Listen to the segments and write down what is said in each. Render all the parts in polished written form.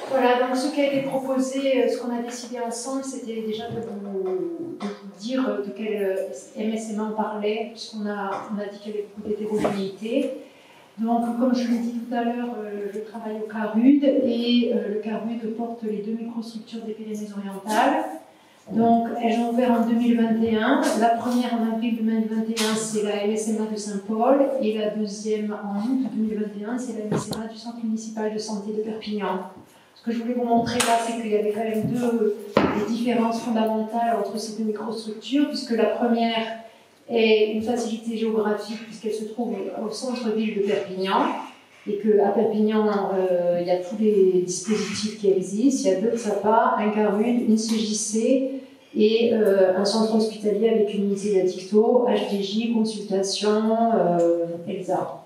Voilà, donc ce qui a été proposé, ce qu'on a décidé ensemble, c'était déjà de vous dire de quel MSMA on parlait, puisqu'on a dit qu'il y avait beaucoup d'hétérogénéité. Donc, comme je l'ai dit tout à l'heure, je travaille au CARUD et le CARUD porte les deux microstructures des Pyrénées-Orientales. Donc, elles ont ouvert en 2021. La première en avril 2021, c'est la MSMA de Saint-Paul, et la deuxième en août 2021, c'est la MSMA du Centre municipal de santé de Perpignan. Ce que je voulais vous montrer là, c'est qu'il y avait quand même des différences fondamentales entre ces deux microstructures, puisque la première est une facilité géographique, puisqu'elle se trouve au centre-ville de Perpignan, et qu'à Perpignan, il y a tous les dispositifs qui existent. Il y a deux SAPA, un CARUD, une CJC, et un centre hospitalier avec une unité d'addicto, HDJ, consultation, ELSA.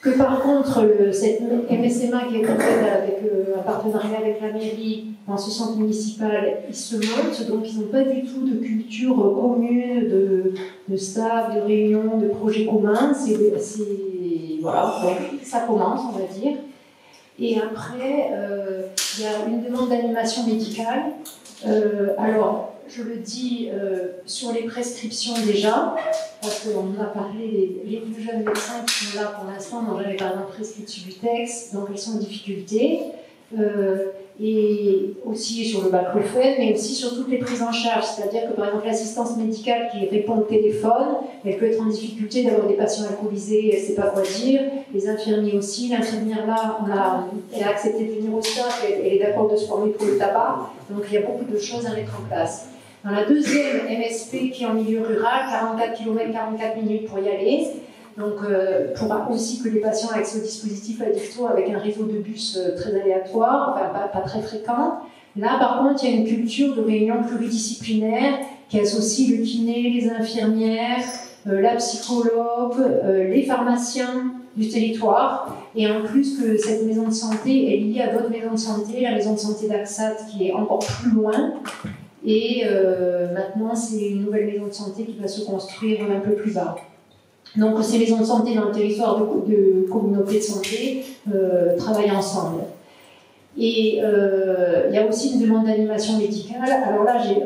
Que par contre, cette MSMA qui est faite avec un partenariat avec la mairie dans ce centre municipal, ils se montent, donc ils n'ont pas du tout de culture commune, de staff, de réunion, de projets communs. Voilà, donc ça commence, on va dire. Et après, il y a une demande d'animation médicale. Alors, je le dis sur les prescriptions déjà, parce qu'on a parlé, les plus jeunes médecins qui sont là pour l'instant n'ont jamais par exemple prescrit de Subutex, donc ils sont en difficulté. Et aussi sur le baclofène, mais aussi sur toutes les prises en charge. C'est-à-dire que par exemple l'assistance médicale qui répond au téléphone, elle peut être en difficulté d'avoir des patients alcoolisés, elle ne sait pas quoi dire. Les infirmiers aussi. L'infirmière là, elle a accepté de venir au staff, elle est d'accord de se former pour le tabac. Donc il y a beaucoup de choses à mettre en place. Dans la deuxième MSP qui est en milieu rural, 44 km, 44 minutes pour y aller. Donc, pour aussi que les patients avec ce dispositif addicto avec un réseau de bus très aléatoire, enfin pas très fréquent. Là, par contre, il y a une culture de réunion pluridisciplinaire qui associe le kiné, les infirmières, la psychologue, les pharmaciens du territoire. Et en plus que cette maison de santé est liée à d'autres maisons de santé, la maison de santé d'Axat qui est encore plus loin. Et maintenant, c'est une nouvelle maison de santé qui va se construire un peu plus bas. Donc ces maisons de santé dans le territoire de communautés de santé travaillent ensemble. Et il y a aussi une demande d'animation médicale. Alors là, j'ai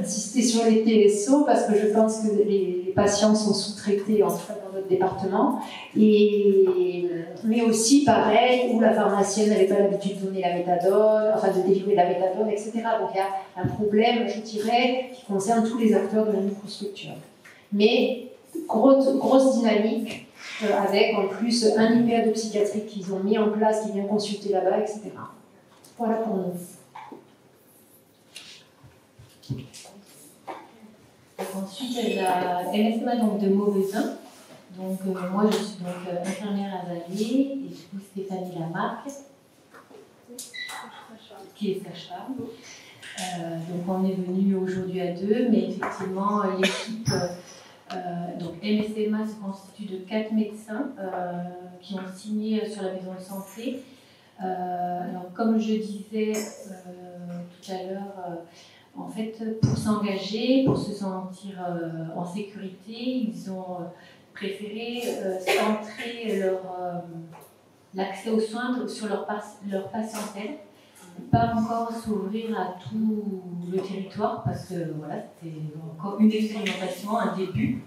insisté sur les TSO parce que je pense que les patients sont sous-traités, en tout cas dans notre département. Mais aussi, pareil, où la pharmacienne n'avait pas l'habitude de donner la méthadone, enfin de délivrer la méthadone, etc. Donc il y a un problème, je dirais, qui concerne tous les acteurs de la microstructure. Mais grosse dynamique, avec en plus un IPA de psychiatrie qu'ils ont mis en place, qui vient consulter là-bas, etc. Voilà pour nous. Ensuite, la MSMA donc, de Mauvaisin. Donc, moi, je suis donc infirmière à Valier, et du coup, Stéphanie Lamarck, qui est sage-femme. Donc, on est venu aujourd'hui à deux, mais effectivement, l'équipe. Donc MSMA se constitue de 4 médecins qui ont signé sur la maison de santé. Alors, comme je disais tout à l'heure, en fait, pour s'engager, pour se sentir en sécurité, ils ont préféré centrer l'accès aux soins sur leur patientèle, pas encore s'ouvrir à tout le territoire parce que voilà, c'était encore une expérimentation, un début.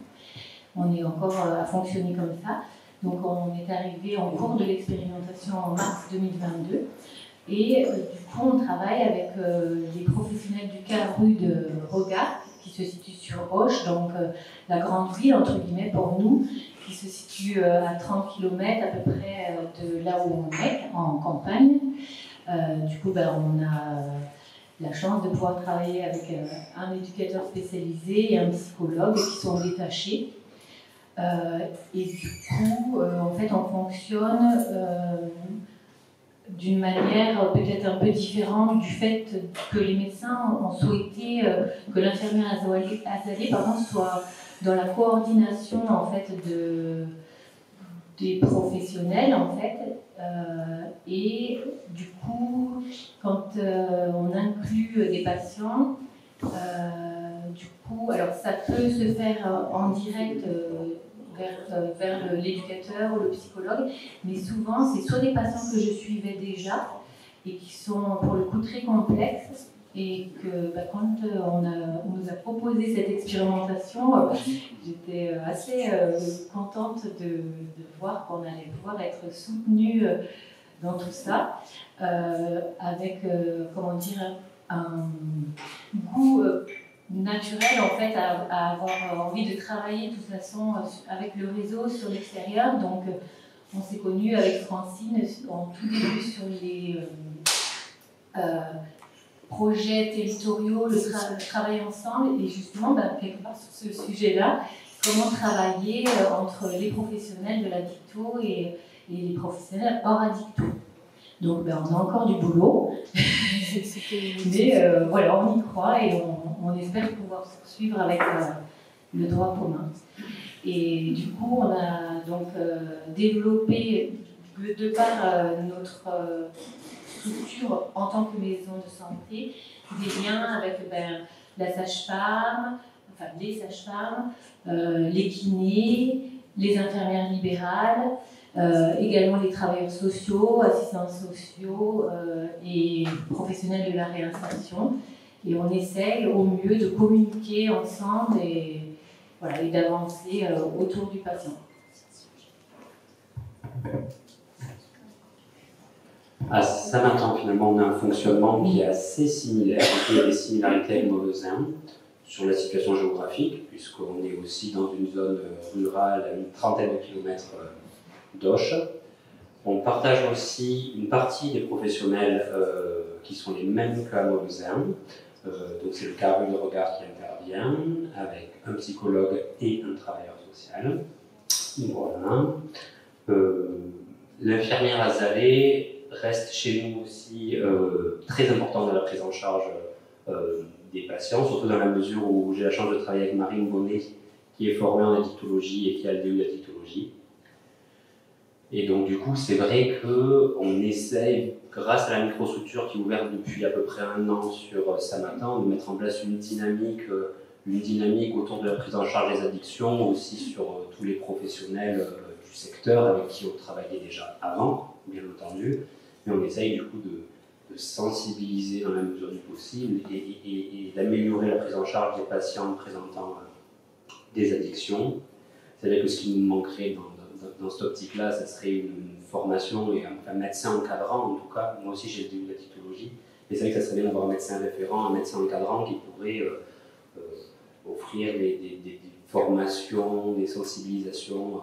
On est encore à fonctionner comme ça. Donc on est arrivé en cours de l'expérimentation en mars 2022 et du coup on travaille avec les professionnels du CARUD Regard qui se situe sur Auch, donc la grande ville entre guillemets pour nous, qui se situe à 30 km à peu près de là où on est, en campagne. Du coup, on a la chance de pouvoir travailler avec un éducateur spécialisé et un psychologue qui sont détachés. Et du coup, en fait, on fonctionne d'une manière peut-être un peu différente du fait que les médecins ont souhaité que l'infirmière Azalée soit dans la coordination en fait des professionnels en fait. Et du coup, quand on inclut des patients, du coup, alors ça peut se faire en direct vers l'éducateur ou le psychologue, mais souvent c'est soit des patients que je suivais déjà et qui sont pour le coup très complexes, et que quand on nous a proposé cette expérimentation, j'étais assez contente de voir qu'on allait pouvoir être soutenu dans tout ça, avec comment dire, un goût naturel en fait à avoir envie de travailler de toute façon avec le réseau sur l'extérieur. Donc on s'est connus avec Francine en tout début sur les projets territoriaux, le travail ensemble, et justement quelque part sur ce sujet-là, comment travailler entre les professionnels de la dicto et les professionnels hors addicto. Donc on a encore du boulot, mais voilà, on y croit et on espère pouvoir poursuivre avec le droit commun. Et du coup, on a donc développé, de par notre structure en tant que maison de santé, des liens avec la sage-femme, enfin les sages-femmes, les kinés, les infirmières libérales, également les travailleurs sociaux, assistants sociaux et professionnels de la réinsertion. Et on essaye au mieux de communiquer ensemble et d'avancer autour du patient. À Saint-Martin, finalement, on a un fonctionnement qui est assez similaire. Il y a des similarités avec Mauvaisin sur la situation géographique, puisqu'on est aussi dans une zone rurale à une trentaine de kilomètres d'Auch. On partage aussi une partie des professionnels qui sont les mêmes qu'à Mauvaisin. Donc c'est le carré de regard qui intervient, avec un psychologue et un travailleur social. Voilà. L'infirmière Azalée reste chez nous aussi très important dans la prise en charge des patients, surtout dans la mesure où j'ai la chance de travailler avec Marine Bonnet, qui est formée en addictologie et qui a le DU d'addictologie. Et donc du coup, c'est vrai qu'on essaye, grâce à la microstructure qui est ouverte depuis à peu près 1 an sur Saint-Martin, de mettre en place une dynamique autour de la prise en charge des addictions, aussi sur tous les professionnels du secteur avec qui on travaillait déjà avant, bien entendu. Mais on essaye du coup de sensibiliser dans la mesure du possible et d'améliorer la prise en charge des patients présentant des addictions. C'est-à-dire que ce qui nous manquerait dans cette optique-là, ça serait une formation et un médecin encadrant, en tout cas. Moi aussi, j'ai le début de la dictologie. Mais c'est vrai que ça serait bien d'avoir un médecin référent, un médecin encadrant qui pourrait offrir des formations, des sensibilisations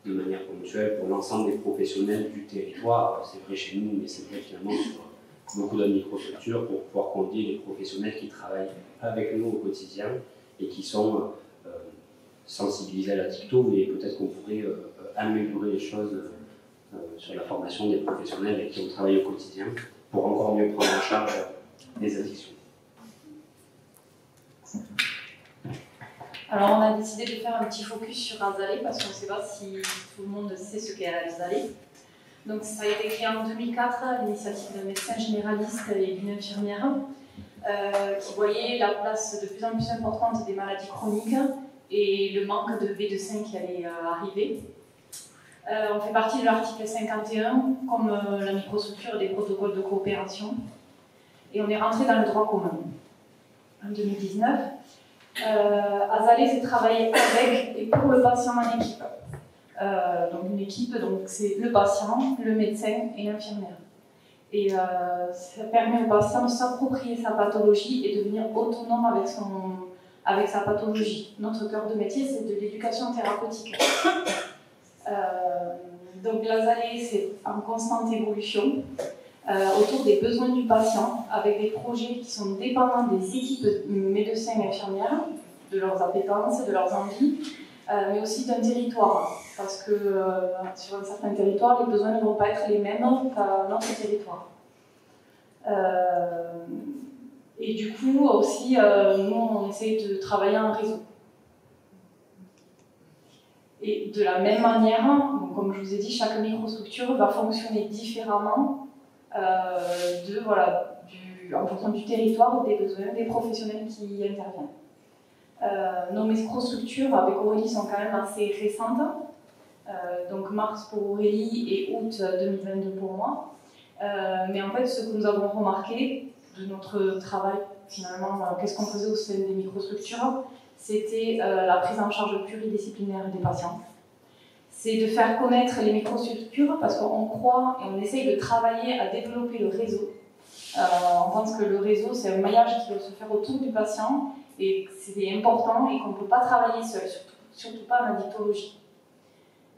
de manière ponctuelle pour l'ensemble des professionnels du territoire. C'est vrai chez nous, mais c'est vrai finalement sur beaucoup d'autres microstructures pour pouvoir conduire les professionnels qui travaillent avec nous au quotidien et qui sont sensibilisés à la dicto, mais peut-être qu'on pourrait améliorer les choses sur la formation des professionnels avec qui on travaille au quotidien pour encore mieux prendre en charge les addictions. Alors on a décidé de faire un petit focus sur Azalée parce qu'on ne sait pas si tout le monde sait ce qu'est Azalée. Donc ça a été créé en 2004 à l'initiative d'un médecin généraliste et d'une infirmière qui voyait la place de plus en plus importante des maladies chroniques et le manque de médecins qui allait arriver. On fait partie de l'article 51 comme la microstructure des protocoles de coopération et on est rentré dans le droit commun en 2019. Azalée, c'est travailler avec et pour le patient en équipe. Donc une équipe, donc c'est le patient, le médecin et l'infirmière. Et ça permet au patient de s'approprier sa pathologie et de devenir autonome avec sa pathologie. Notre cœur de métier, c'est de l'éducation thérapeutique. Donc l'Azalée, c'est en constante évolution autour des besoins du patient, avec des projets qui sont dépendants des équipes médecins et infirmières, de leurs appétences, de leurs envies, mais aussi d'un territoire. Parce que sur un certain territoire, les besoins ne vont pas être les mêmes qu'à notre territoire. Et du coup, aussi, nous, on essaye de travailler en réseau. Et de la même manière, donc, comme je vous ai dit, chaque microstructure va fonctionner différemment en fonction du territoire ou des besoins des professionnels qui y interviennent. Nos microstructures avec Aurélie sont quand même assez récentes. Donc mars pour Aurélie et août 2022 pour moi. Mais en fait, ce que nous avons remarqué de notre travail, finalement, qu'est-ce qu'on faisait au sein des microstructures, c'était la prise en charge pluridisciplinaire des patients. C'est de faire connaître les microstructures parce qu'on croit et on essaye de travailler à développer le réseau. On pense que le réseau, c'est un maillage qui doit se faire autour du patient et c'est important et qu'on ne peut pas travailler seul, surtout pas en addictologie.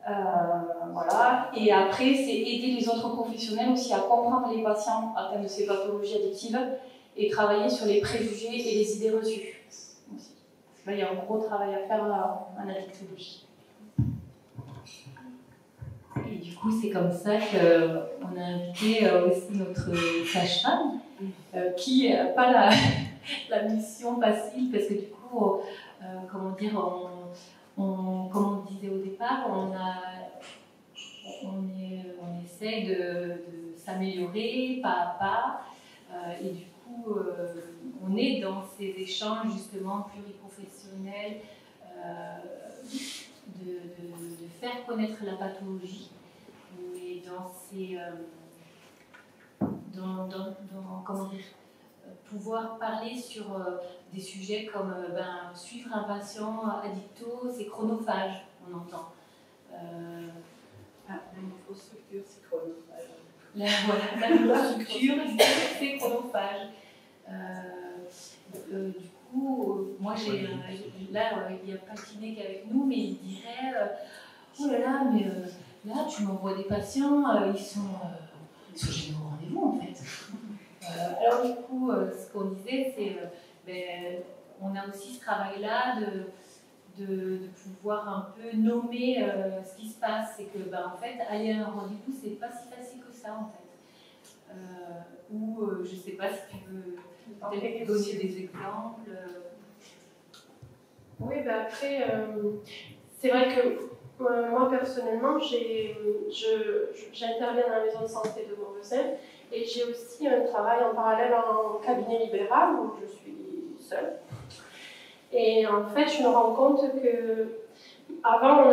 Voilà. Et après, c'est aider les autres professionnels aussi à comprendre les patients atteints de ces pathologies addictives et travailler sur les préjugés et les idées reçues. Aussi. Là, il y a un gros travail à faire en addictologie. Et du coup, c'est comme ça qu'on a invité aussi notre sage-femme, qui n'a pas la mission facile, parce que du coup, comment dire, comme on disait au départ, on essaie de s'améliorer pas à pas, et du coup, on est dans ces échanges justement pluriprofessionnels, de faire connaître la pathologie, mais comment dire, pouvoir parler sur des sujets comme suivre un patient addicto, c'est chronophage, on entend. La microstructure, c'est chronophage. La microstructure, c'est chronophage. Du coup, moi, là, il y a Patiné qui est avec nous, mais il dirait oh là là, mais là, tu m'envoies des patients, ils sont jamais au rendez-vous en fait. Alors, du coup, ce qu'on disait, c'est on a aussi ce travail-là de pouvoir un peu nommer ce qui se passe. C'est que, en fait, aller à un rendez-vous, c'est pas si facile que ça en fait. Je sais pas si tu veux peut-être donner des exemples. Oui, après, c'est vrai que moi personnellement, j'interviens dans la maison de santé de Beauvoisin et j'ai aussi un travail en parallèle en cabinet libéral où je suis seule. Et en fait, je me rends compte que avant,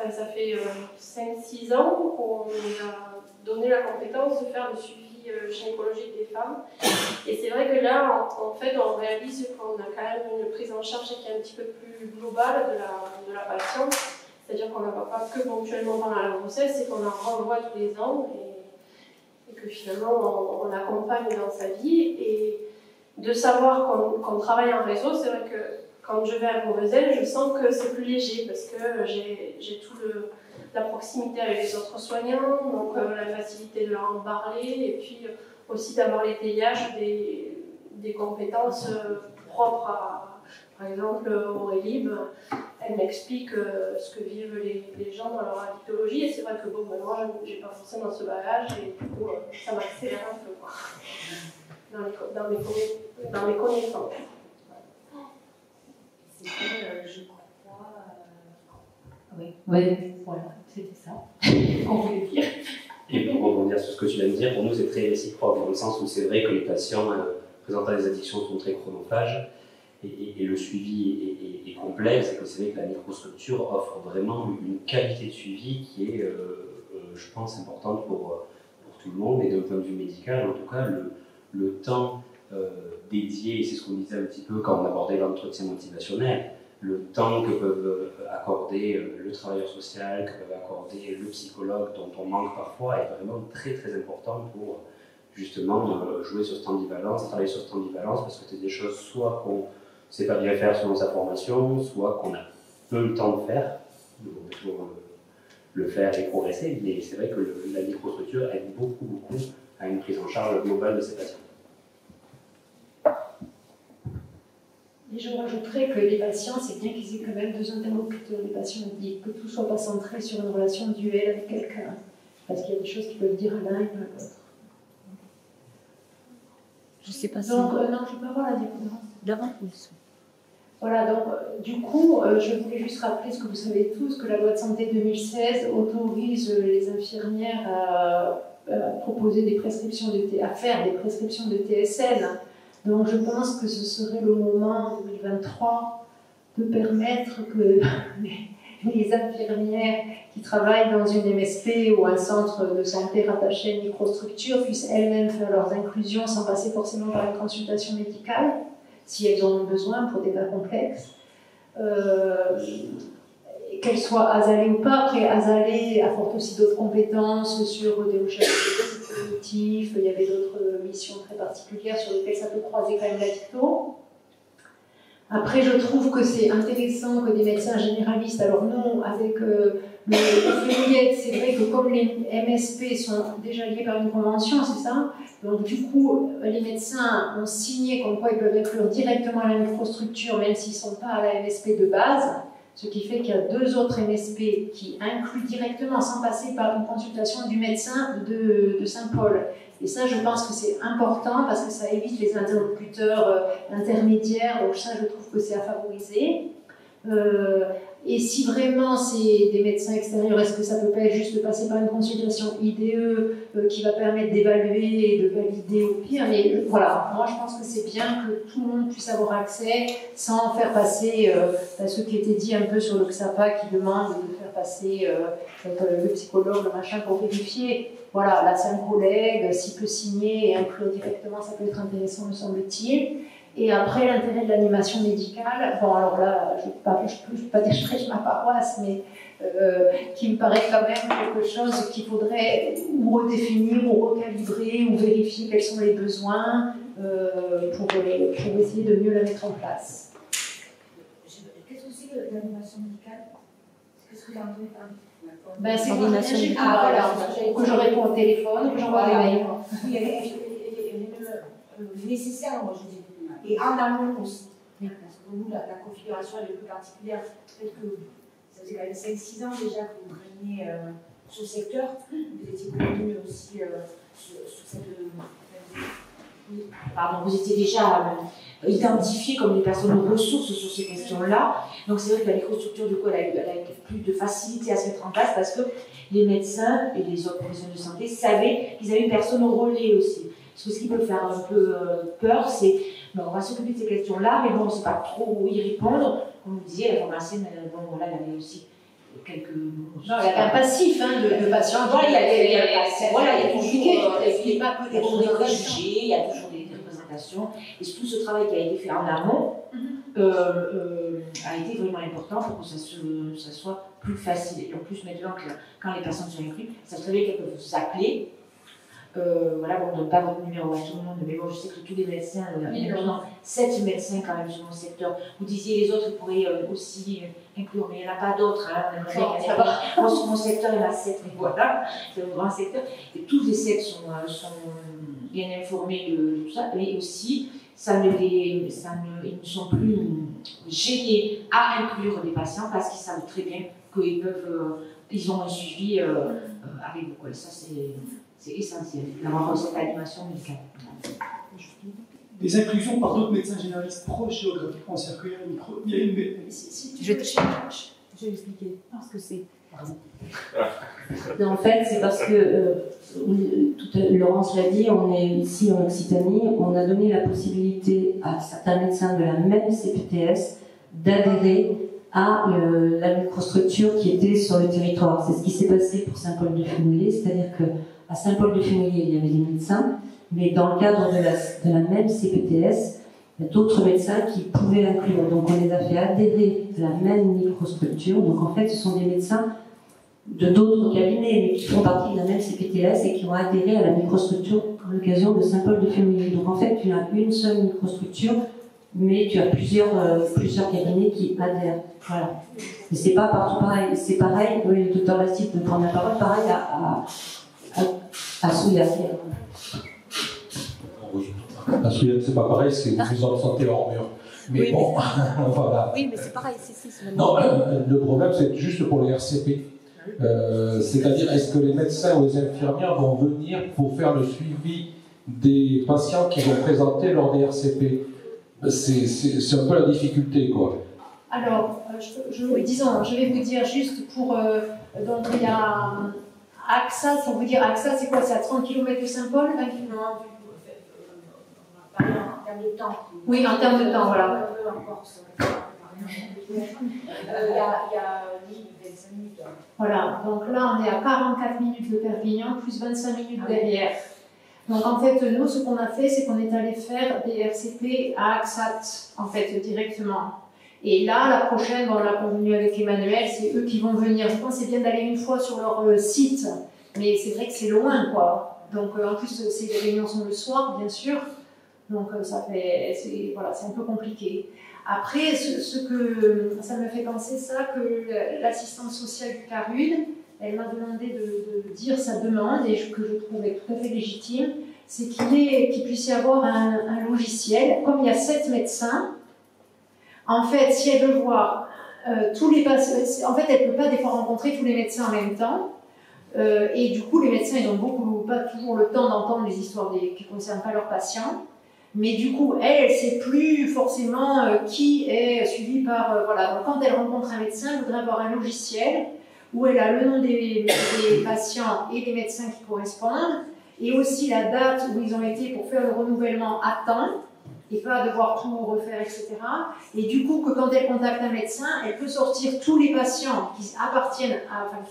ça fait 5-6 ans qu'on nous a donné la compétence de faire le suivi gynécologique des femmes. Et c'est vrai que là, en fait, on réalise qu'on a quand même une prise en charge qui est un petit peu plus globale de la patiente. C'est-à-dire qu'on ne va pas que ponctuellement pendant la grossesse, c'est qu'on en renvoie tous les ans et que finalement, on l'accompagne dans sa vie. Et de savoir qu'on travaille en réseau, c'est vrai que quand je vais à Beauvoisin, je sens que c'est plus léger parce que j'ai tout la proximité avec les autres soignants, donc la facilité de leur en parler, et puis aussi d'avoir l'étayage des compétences propres à, par exemple, Aurélie, elle m'explique ce que vivent les gens dans leur addictologie, et c'est vrai que moi, j'ai pas forcément ce bagage, et du coup, ça m'accélère un peu, quoi, dans mes connaissances. Je crois. Oui, voilà, c'était ça qu'on voulait dire. Et pour rebondir sur ce que tu viens de dire, pour nous c'est très réciproque, dans le sens où c'est vrai que les patients présentant des addictions sont très chronophages et le suivi est complexe, et que c'est vrai que la microstructure offre vraiment une qualité de suivi qui est, je pense, importante pour tout le monde, et d'un point de vue médical, en tout cas, le temps dédié, et c'est ce qu'on disait un petit peu quand on abordait l'entretien motivationnel, le temps que peuvent accorder le travailleur social, que peuvent accorder le psychologue, dont on manque parfois, est vraiment très très important pour justement jouer sur cette ambivalence, travailler sur cette ambivalence, parce que c'est des choses soit qu'on ne sait pas bien faire selon sa formation, soit qu'on a peu le temps de faire, il faut toujours le faire et progresser, mais c'est vrai que la microstructure aide beaucoup à une prise en charge globale de ces patients. Et je rajouterais que les patients, c'est bien qu'ils aient quand même deux interlocuteurs, les patients addicts, que tout ne soit pas centré sur une relation duel avec quelqu'un, parce qu'il y a des choses qui peuvent dire à l'un et pas à l'autre. Je ne sais pas si... Donc, non, je peux avoir la diapo d'avant. Voilà, donc du coup, je voulais juste rappeler ce que vous savez tous, que la loi de santé 2016 autorise les infirmières à proposer des prescriptions à faire des prescriptions de TSL. Donc je pense que ce serait le moment en 2023 de permettre que les infirmières qui travaillent dans une MSP ou un centre de santé rattaché à une microstructure puissent elles-mêmes faire leurs inclusions sans passer forcément par une consultation médicale, si elles en ont besoin pour des cas complexes. Qu'elles soient azalées ou pas. Après, azalées apporte aussi d'autres compétences sur des recherches cognitives. Il y avait d'autres missions très particulières sur lesquelles ça peut croiser quand même la dicto. Après, je trouve que c'est intéressant que des médecins généralistes, alors non, avec le FEUIET, c'est vrai que comme les MSP sont déjà liés par une convention, c'est ça, donc du coup, les médecins ont signé comme quoi ils peuvent inclure directement la microstructure, même s'ils ne sont pas à la MSP de base, ce qui fait qu'il y a 2 autres MSP qui incluent directement, sans passer par une consultation du médecin de Saint-Paul. Et ça, je pense que c'est important parce que ça évite les interlocuteurs intermédiaires, donc ça, je trouve que c'est à favoriser. Et si vraiment c'est des médecins extérieurs, est-ce que ça peut pas être juste de passer par une consultation IDE qui va permettre d'évaluer et de valider au pire? Mais voilà, moi je pense que c'est bien que tout le monde puisse avoir accès sans faire passer ce qui était dit un peu sur le XAPA qui demande de faire passer le psychologue, le machin pour vérifier. Voilà, là c'est un collègue, s'il peut signer et inclure directement, ça peut être intéressant me semble-t-il. Et après, l'intérêt de l'animation médicale, bon alors là, je ne peux pas dire que je prêche ma paroisse, mais qui me paraît quand même quelque chose qu'il faudrait ou redéfinir, ou recalibrer, ou vérifier quels sont les besoins pour essayer de mieux la mettre en place. Qu'est-ce que c'est que l'animation médicale? Qu'est-ce que vous entendez par ben, c'est l'animation médicale, que je réponds au téléphone, que j'envoie des mails. Oui, elle est nécessaire, moi je dis. Et en amont aussi. Parce que vous, la configuration elle est plus particulière. Peut-être que ça faisait quand même 5-6 ans déjà que vous preniez ce secteur. Vous étiez connu aussi sur cette. Pardon, vous étiez déjà identifié comme des personnes ressources sur ces questions-là. Donc c'est vrai que la microstructure, du coup, elle a plus de facilité à se mettre en place parce que les médecins et les autres professionnels de santé savaient qu'ils avaient une personne au relais aussi. Parce que ce qui peut faire un peu peur, c'est on va s'occuper de ces questions-là, mais bon, on ne sait pas trop y répondre. Comme vous disiez, la pharmacienne, bon, voilà, elle avait aussi quelques. Non, il y a un passif de patients. Voilà, il y a toujours. Il n'y a pas que des préjugés, il y a toujours des représentations. Et tout ce travail qui a été fait en amont a été vraiment important pour que ça soit plus facile. Et en plus, maintenant, quand les personnes sont incluses, ça se réveille qu'elles peuvent vous appeler. Voilà, bon, on ne donne pas votre numéro à tout le monde, mais bon, je sais que tous les médecins, il y a 7 médecins quand même sur mon secteur. Vous disiez les autres pourraient aussi inclure, mais il n'y en a pas d'autres. Hein. Moi, sur mon secteur, il y en a 7, mais voilà, c'est un grand secteur. Et tous les 7 sont bien informés de tout ça, mais aussi, ils ne sont plus gênés à inclure des patients parce qu'ils savent très bien qu'ils ont un suivi avec vous. Et ça, c'est essentiel, d'avoir cette animation médicale. Des inclusions par d'autres médecins généralistes proches géographiquement, c'est-à-dire qu'il y a une. Je vais expliquer ce que c'est. En fait, c'est parce que, Laurence l'a dit, on est ici en Occitanie, on a donné la possibilité à certains médecins de la même CPTS d'adhérer à la microstructure qui était sur le territoire. C'est ce qui s'est passé pour Saint-Paul-de-Fenouillet, c'est-à-dire qu'à Saint-Paul-de-Fenouillet, il y avait des médecins, mais dans le cadre de la même CPTS, il y a d'autres médecins qui pouvaient inclure. Donc on les a fait adhérer à la même microstructure. Donc en fait, ce sont des médecins de d'autres cabinets, mais qui font partie de la même CPTS et qui ont adhéré à la microstructure à l'occasion de Saint-Paul-de-Fenouillet. Donc en fait, tu as une seule microstructure, mais tu as plusieurs cabinets qui adhèrent. Voilà. Mais c'est pas partout pareil. C'est pareil, oui, le docteur Bastide peut prendre la parole, pareil à Souillac. À Souillac, c'est pas pareil, c'est une maison de santé hors mur. Mais oui, bon, voilà. Oui, mais c'est pareil, c'est non, le problème, c'est juste pour les RCP. C'est-à-dire, est-ce que les médecins ou les infirmières vont venir pour faire le suivi des patients qui vont présenter lors des RCP? C'est un peu la difficulté, quoi. Alors, je vais vous dire juste pour... donc, il y a AXA, pour vous dire, AXA, c'est quoi? C'est à 30 km de Saint-Paul? Non, en termes de temps. Oui, en termes de temps, voilà. Il y a 25 minutes. Voilà, donc là on est à 44 minutes de Perpignan, plus 25 minutes derrière. Donc en fait, nous, ce qu'on a fait, c'est qu'on est allé faire des RCP à Axat, en fait, directement. Et là, la prochaine, on l'a convenu avec Emmanuel, c'est eux qui vont venir. Je pense que c'est bien d'aller une fois sur leur site, mais c'est vrai que c'est loin, quoi. Donc en plus, ces réunions sont le soir, bien sûr. Donc voilà, c'est un peu compliqué. Après, ce que ça me fait penser, ça, que l'assistante sociale du CARUD, elle m'a demandé de dire sa demande, et que je trouvais tout à fait légitime, c'est qu'il puisse y avoir un logiciel. Comme il y a 7 médecins, en fait, si elle veut voir tous les patients, en fait, elle ne peut pas des fois rencontrer tous les médecins en même temps, et du coup, les médecins, ils n'ont pas toujours le temps d'entendre les histoires qui ne concernent pas leurs patients. Mais du coup, elle ne sait plus forcément qui est suivi par... voilà. Donc, quand elle rencontre un médecin, elle voudrait avoir un logiciel où elle a le nom des patients et des médecins qui correspondent, et aussi la date où ils ont été pour faire le renouvellement à temps, et pas devoir tout refaire, etc. Et du coup, que quand elle contacte un médecin, elle peut sortir tous les patients qui appartiennent,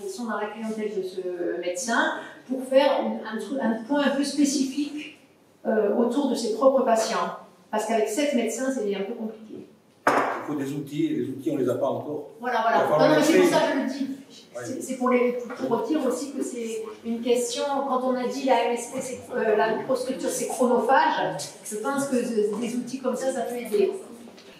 qui sont dans la clientèle de ce médecin, pour faire un point un peu spécifique autour de ses propres patients. Parce qu'avec 7 médecins, c'est un peu compliqué. Il faut des outils, et les outils, on ne les a pas encore. Voilà. Non, mais c'est pour ça que je le dis. Ouais. C'est pour dire aussi que c'est une question, quand on a dit la MSP, la microstructure, c'est chronophage, je pense que des outils comme ça peut aider.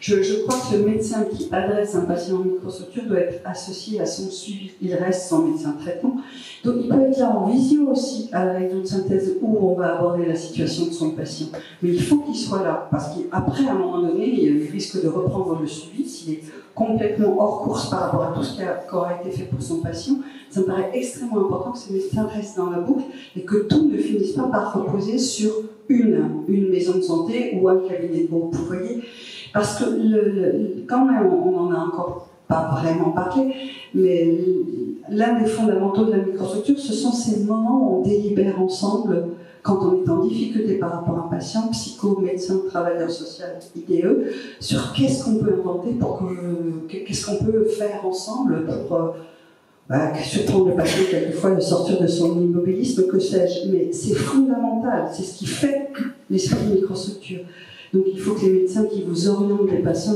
Je crois que le médecin qui adresse un patient en microstructure doit être associé à son suivi. Il reste son médecin de traitement. Donc il peut être là en visio aussi, à la réunion de synthèse, où on va aborder la situation de son patient. Mais il faut qu'il soit là, parce qu'après, à un moment donné, il risque de reprendre le suivi s'il est complètement hors course par rapport à tout ce qui aura été fait pour son patient. Ça me paraît extrêmement important que ce médecin reste dans la boucle et que tout ne finisse pas par reposer sur une maison de santé ou un cabinet de groupe. Vous voyez, parce que quand même, on n'en a encore pas vraiment parlé, mais l'un des fondamentaux de la microstructure, ce sont ces moments où on délibère ensemble quand on est en difficulté par rapport à un patient, psycho, médecin, travailleur social, IDE, sur qu'est-ce qu'on peut inventer qu'est-ce qu'on peut faire ensemble pour surprendre le patient quelquefois de sortir de son immobilisme, que sais-je. Mais c'est fondamental, c'est ce qui fait l'esprit de microstructure. Donc il faut que les médecins qui vous orientent les patients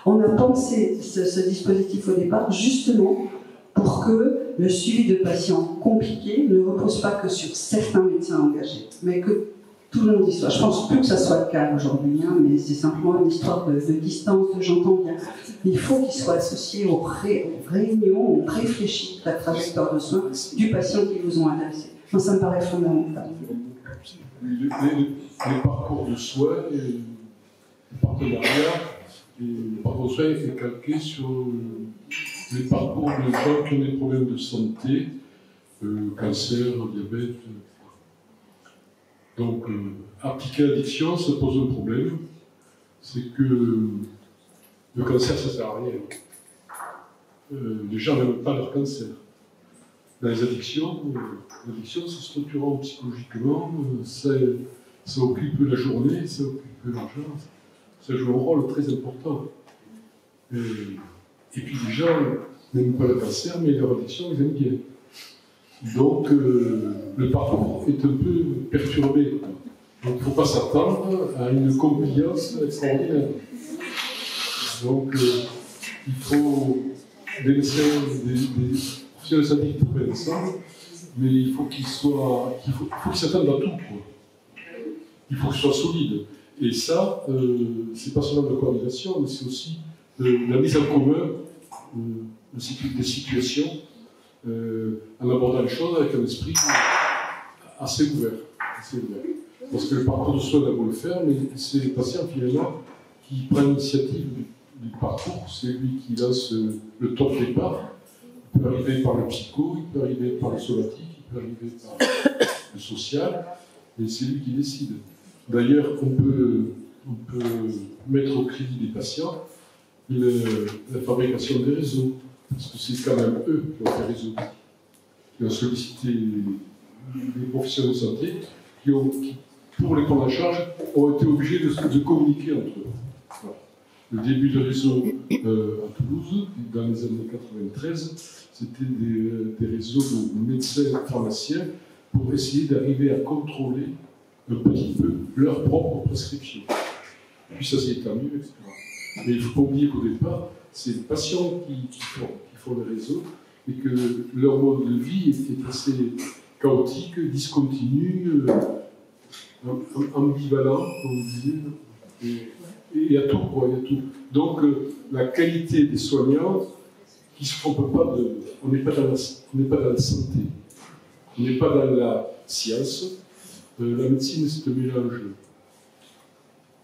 On a pensé ce dispositif au départ justement pour que le suivi de patients compliqués ne repose pas que sur certains médecins engagés, mais que tout le monde y soit. Je pense plus que ça soit le cas aujourd'hui, mais c'est simplement une histoire de distance, j'entends bien. Il faut qu'il soit associé aux réunions, où on réfléchit la trajectoire de soins du patient qui vous ont adressé. Moi, ça me paraît fondamental. Les parcours de soins, les partenariats, le parcours de soins est calqué sur les parcours de gens qui ont des problèmes de santé, cancer, diabète. Donc, appliquer l'addiction, ça pose un problème. C'est que le cancer, ça ne sert à rien. Les gens n'aiment pas leur cancer. Dans les addictions, c'est structurant psychologiquement, ça occupe la journée, ça occupe l'argent, ça joue un rôle très important. Et puis les gens n'aiment pas le cancer, mais leur addiction, ils aiment bien. Donc le parcours est un peu perturbé. Donc il ne faut pas s'attendre à une compliance extraordinaire. Donc il faut des médecins, des professionnels de santé qui travaillent ensemble, mais il faut qu'ils s'attendent à tout, quoi. Il faut qu'ils soient solides. Et ça, c'est pas seulement de la coordination, mais c'est aussi la mise en commun des situations en abordant les choses avec un esprit assez ouvert. Parce que le parcours de soins, on a beau le faire, mais c'est les patients finalement qui prennent l'initiative du parcours, c'est lui qui lance le top départ. Il peut arriver par le psycho, il peut arriver par le somatique, il peut arriver par le social, et c'est lui qui décide. D'ailleurs, on peut mettre au crédit des patients la fabrication des réseaux, parce que c'est quand même eux qui ont fait réseau, qui ont sollicité les professionnels de santé, qui, pour les prendre en charge, ont été obligés de communiquer entre eux. Voilà. Le début du réseau à Toulouse, dans les années 93, c'était des réseaux de médecins pharmaciens pour essayer d'arriver à contrôler un petit peu leurs propres prescriptions. Puis ça s'est étendu, etc. Mais il ne faut pas oublier qu'au départ, c'est les patients qui font le réseau et que leur mode de vie est assez chaotique, discontinu, ambivalent, comme on disait. Et il y a tout, quoi, il y a tout. Donc, la qualité des soignants, qui ne se trompent pas de... On n'est pas dans la santé, on n'est pas dans la science. La médecine, c'est un mélange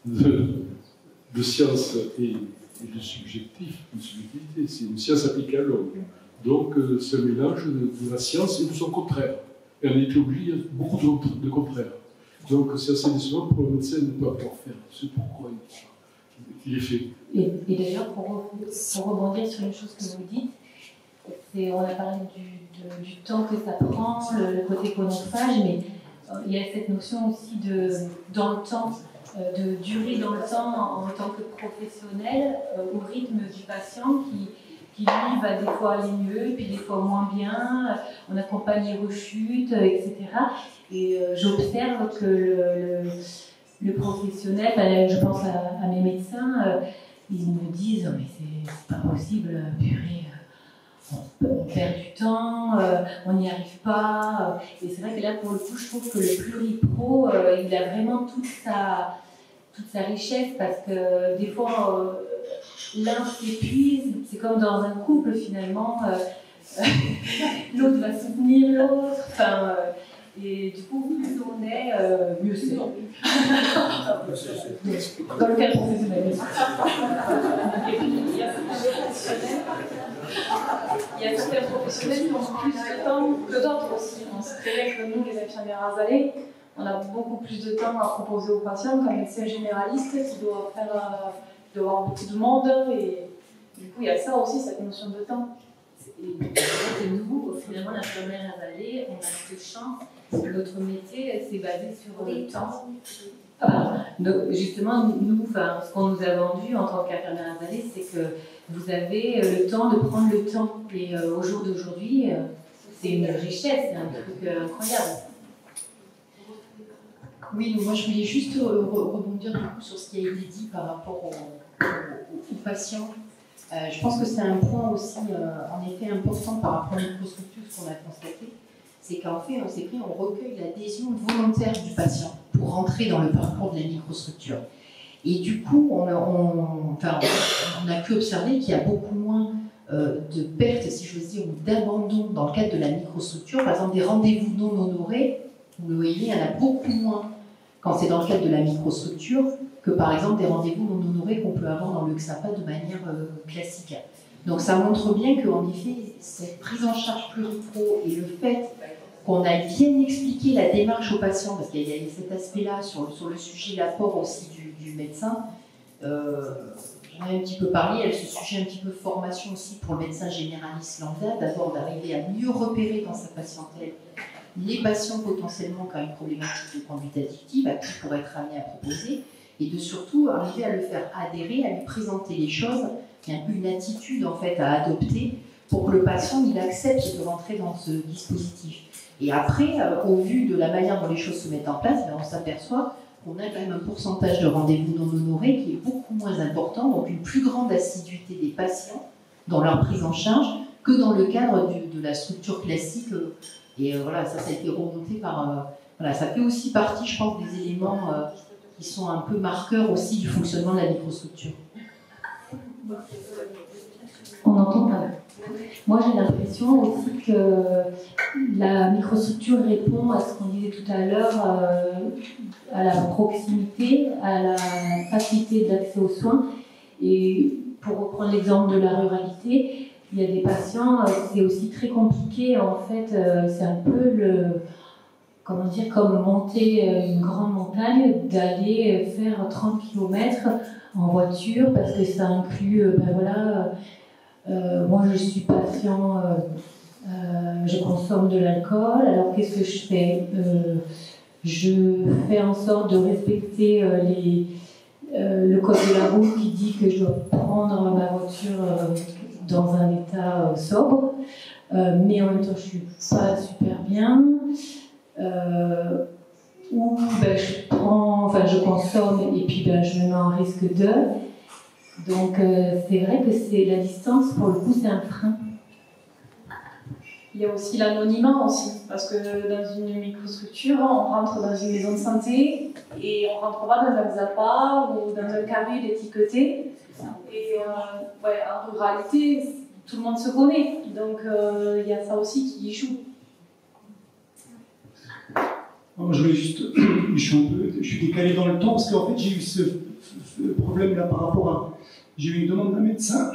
de science et de subjectif, de subjectivité. C'est une science appliquée à l'homme. Donc, c'est un mélange de la science et de son contraire. Et en éthiologie, il y a beaucoup de contraires. Donc, c'est assez décevant pour le médecin de ne pas pouvoir faire ce pourquoi il est fait. Et d'ailleurs, pour rebondir sur une chose que vous dites, on a parlé du temps que ça prend, le côté chronophage, mais il y a cette notion aussi dans le temps, de durer dans le temps en tant que professionnel, au rythme du patient qui lui va des fois aller mieux, puis des fois moins bien, on accompagne les rechutes, etc. Et j'observe que le professionnel, je pense à mes médecins, ils me disent « mais c'est pas possible, purée, on perd du temps, on n'y arrive pas ». Et c'est vrai que là, pour le coup, je trouve que le pluripro, il a vraiment toute sa richesse, parce que des fois, l'un s'épuise, c'est comme dans un couple finalement, l'autre va soutenir l'autre, enfin, et du coup, plus on est, mieux c'est. Dans le cadre professionnel. Il y a certains professionnels qui ont plus de temps que d'autres aussi. On sait très bien que nous, les infirmières Asalée, on a beaucoup plus de temps à proposer aux patients qu'un médecin généraliste qui doit avoir beaucoup de monde. Et du coup, il y a ça aussi, cette notion de temps. Et que nous, finalement, l'infirmière Asalée, on a cette chance. Notre métier, c'est basé sur le temps. Donc, justement, nous, ce qu'on nous a vendu en tant qu'infirmière Asalée, c'est que vous avez le temps de prendre le temps. Et au jour d'aujourd'hui, c'est une richesse, c'est un truc incroyable. Oui, moi je voulais juste rebondir du coup sur ce qui a été dit par rapport aux patients. Je pense que c'est un point aussi, en effet, important par rapport à la microstructure, ce qu'on a constaté, c'est qu'en fait, on recueille l'adhésion volontaire du patient pour rentrer dans le parcours de la microstructure. Et du coup, on a pu observer qu'il y a beaucoup moins de pertes, si j'ose dire, ou d'abandon dans le cadre de la microstructure. Par exemple, des rendez-vous non honorés, vous voyez, il y en a beaucoup moins quand c'est dans le cadre de la microstructure que par exemple des rendez-vous non honorés qu'on peut avoir dans le XAPA de manière classique. Donc ça montre bien qu'en effet, cette prise en charge pluripro et le fait qu'on a bien expliqué la démarche au patient, parce qu'il y a cet aspect-là sur le sujet, l'apport aussi du médecin, j'en ai un petit peu parlé, il y a ce sujet un petit peu formation aussi pour le médecin généraliste lambda, d'abord d'arriver à mieux repérer dans sa patientèle les patients potentiellement qui ont une problématique de conduite addictive, à qui pourrait être amené à proposer, et de surtout arriver à le faire adhérer, à lui présenter les choses, il y a un peu une attitude en fait à adopter pour que le patient il accepte de rentrer dans ce dispositif. Et après, au vu de la manière dont les choses se mettent en place, on s'aperçoit qu'on a quand même un pourcentage de rendez-vous non honorés qui est beaucoup moins important, donc une plus grande assiduité des patients dans leur prise en charge que dans le cadre de la structure classique. Et voilà, ça a été remonté par... voilà, ça fait aussi partie, je pense, des éléments qui sont un peu marqueurs aussi du fonctionnement de la microstructure. On entend pas. Moi, j'ai l'impression aussi que la microstructure répond à ce qu'on disait tout à l'heure, à la proximité, à la facilité d'accès aux soins. Et pour reprendre l'exemple de la ruralité, il y a des patients, c'est aussi très compliqué, en fait, c'est un peu comment dire, comme monter une grande montagne, d'aller faire 30 km en voiture, parce que ça inclut, moi je suis patient, je consomme de l'alcool, alors qu'est-ce que je fais? Je fais en sorte de respecter le code de la route qui dit que je dois prendre ma voiture dans un état sobre, mais en même temps je suis pas super bien, ou ben, je consomme et puis ben, je me mets en risque de. Donc c'est vrai que c'est la distance, pour le coup, c'est un frein. Il y a aussi l'anonymat aussi, parce que dans une microstructure, on rentre dans une maison de santé et on rentre pas dans un ZAPA ou dans un carré étiqueté. Et en ruralité, tout le monde se connaît, donc il y a ça aussi qui y joue. Alors, je suis décalé dans le temps parce qu'en fait j'ai eu ce problème-là par rapport à... J'ai eu une demande d'un médecin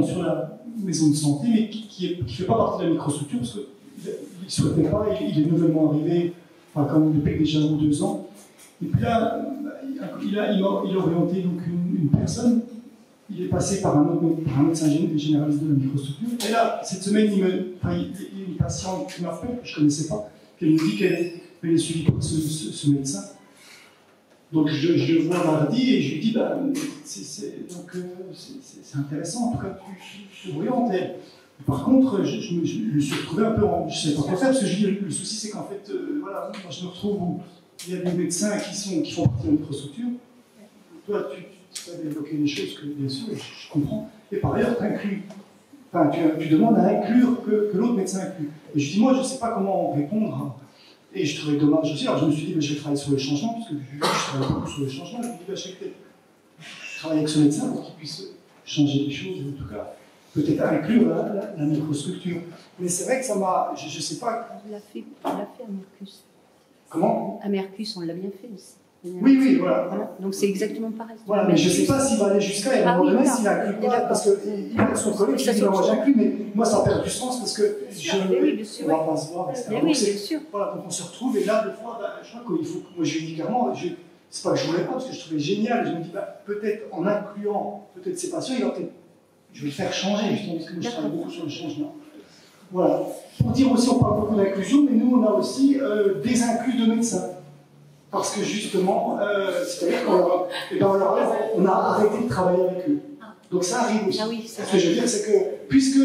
sur la maison de santé, mais qui ne fait pas partie de la microstructure parce qu'il ne souhaitait pas, il est nouvellement arrivé, enfin, quand même depuis déjà 1 ou 2 ans. Et puis là, il a orienté donc une personne, il est passé par un médecin généraliste de la microstructure. Et là, cette semaine, il y a une patiente qui m'appelle, que je ne connaissais pas, qui me dit qu'elle est suivie par ce médecin. Donc je le vois mardi et je lui dis, bah, c'est intéressant, en tout cas, tu orientes. Par contre, je me suis retrouvé un peu je ne sais pas quoi faire, parce que je dis, le souci c'est qu'en fait, voilà, moi je me retrouve où il y a des médecins qui font partie de la microstructure. Toi, tu as évoqué des choses que, bien sûr, je comprends. Et par ailleurs, tu demandes à inclure que l'autre médecin inclue. Et je dis, moi, je ne sais pas comment répondre. Et je trouvais dommage aussi. Alors je me suis dit, je vais travailler sur les changements, puisque je travaille beaucoup sur les changements. Je me dis, je vais travailler avec ce médecin pour qu'il puisse changer les choses, en tout cas, peut-être inclure la microstructure. Mais c'est vrai que ça m'a. Je ne sais pas. On l'a fait à Mercus. Comment? À Mercus, on l'a bien fait aussi. Oui, voilà. Donc c'est exactement pareil. Voilà, mais je ne sais pas s'il va aller jusqu'à. Et demain, s'il inclut pas, parce qu'il a son collègue qui dit, moi j'inclus, mais moi ça perd du sens parce que on ne va pas se voir, etc. Oui, bien sûr. Voilà, donc on se retrouve et là, des fois, je crois qu'il faut. Moi je lui dis clairement, c'est pas que je ne voulais pas, parce que je trouvais génial. Je me dis, peut-être en incluant peut-être ces patients, il va peut-être. Je vais le faire changer, justement, parce que moi je travaille beaucoup sur le changement. Voilà. Pour dire aussi, on parle beaucoup d'inclusion, mais nous on a aussi des inclus de médecins. Parce que justement, c'est-à-dire qu'on a arrêté de travailler avec eux. Donc ça arrive aussi. Ah oui, ce que je veux dire, c'est que, puisqu'il